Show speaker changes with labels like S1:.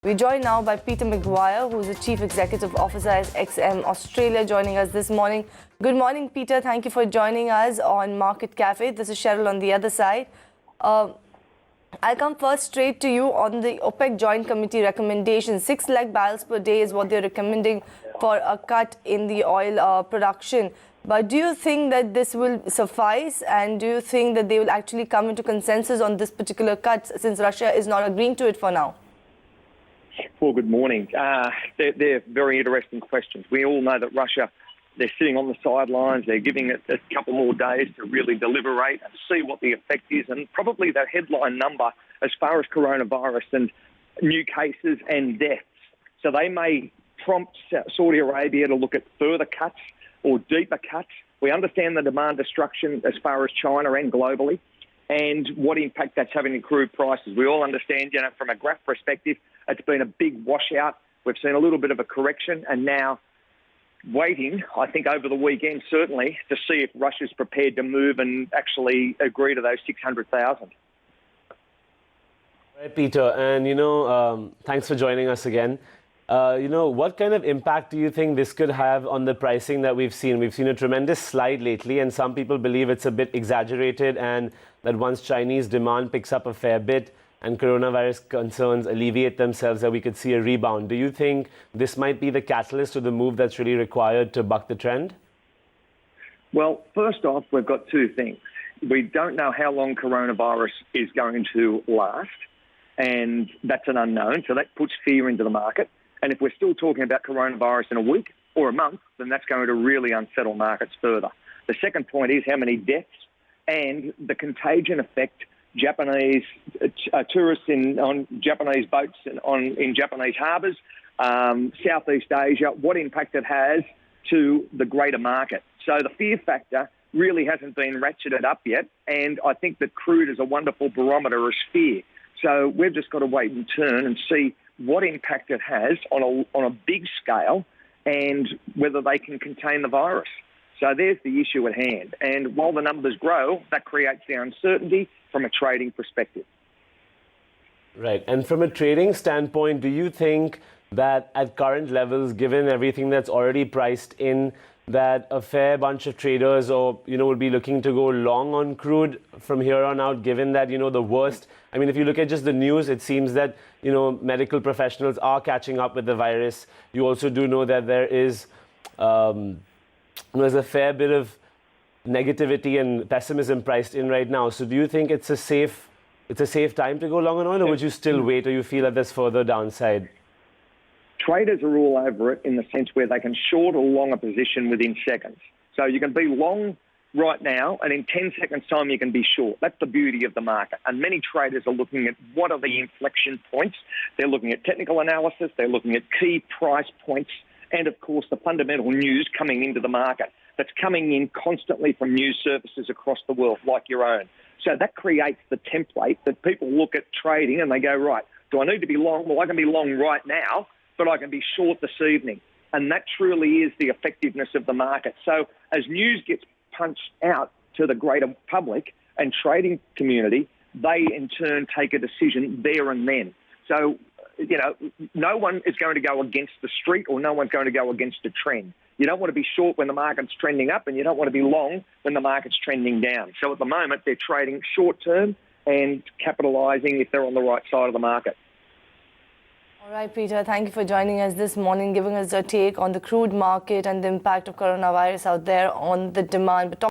S1: We're joined now by Peter Mcguire, who's the Chief Executive Officer at XM Australia, joining us this morning. Good morning, Peter. Thank you for joining us on Market Cafe. This is Cheryl on the other side. I'll come first straight to you on the OPEC Joint Committee recommendation. 6 lakh barrels per day is what they're recommending for a cut in the oil production. But do you think that this will suffice, and do you think that they will actually come into consensus on this particular cut, since Russia is not agreeing to it for now?
S2: Well, good morning. They're very interesting questions. We all know that Russia, they're sitting on the sidelines. They're giving it a couple more days to really deliberate and see what the effect is. And probably the headline number as far as coronavirus and new cases and deaths. So they may prompt Saudi Arabia to look at further cuts or deeper cuts. We understand the demand destruction as far as China and globally, and what impact that's having in crude prices. We all understand, from a graph perspective, it's been a big washout. We've seen a little bit of a correction, and now waiting, I think, over the weekend, certainly, to see if Russia's prepared to move and actually agree to those 600,000.
S3: Right, Peter, and thanks for joining us again. What kind of impact do you think this could have on the pricing that we've seen? We've seen a tremendous slide lately, and some people believe it's a bit exaggerated, and that once Chinese demand picks up a fair bit and coronavirus concerns alleviate themselves, that we could see a rebound. Do you think this might be the catalyst to the move that's really required to buck the trend?
S2: Well, first off, we've got two things. We don't know how long coronavirus is going to last, and that's an unknown, so that puts fear into the market. And if we're still talking about coronavirus in a week or a month, then that's going to really unsettle markets further. The second point is how many deaths and the contagion effect Japanese tourists on Japanese boats in Japanese harbours, Southeast Asia, what impact it has to the greater market. So the fear factor really hasn't been ratcheted up yet, and I think that crude is a wonderful barometer of fear. So we've just got to wait and turn and see what impact it has on a big scale and whether they can contain the virus. So there's the issue at hand. And while the numbers grow, that creates the uncertainty from a trading perspective.
S3: Right. And from a trading standpoint, do you think that at current levels, given everything that's already priced in, that a fair bunch of traders would be looking to go long on crude from here on out, given that, the worst? I mean, if you look at just the news, it seems that, medical professionals are catching up with the virus. You also do know that there is there's a fair bit of negativity and pessimism priced in right now. So do you think it's a safe time to go long on oil, or would you still wait, or you feel that there's further downside?
S2: Traders are all over it in the sense where they can short or long a position within seconds. So you can be long right now, and in 10 seconds' time you can be short. That's the beauty of the market. And many traders are looking at what are the inflection points. They're looking at technical analysis. They're looking at key price points. And, of course, the fundamental news coming into the market that's coming in constantly from news services across the world, like your own. So that creates the template that people look at trading and they go, right, do I need to be long? Well, I can be long right now, but I can be short this evening. And that truly is the effectiveness of the market. So as news gets punched out to the greater public and trading community, they in turn take a decision there and then. So, no one is going to go against the street, or no one's going to go against a trend. You don't want to be short when the market's trending up, and you don't want to be long when the market's trending down. So at the moment, they're trading short term and capitalising if they're on the right side of the market.
S1: All right, Peter, thank you for joining us this morning, giving us a take on the crude market and the impact of coronavirus out there on the demand.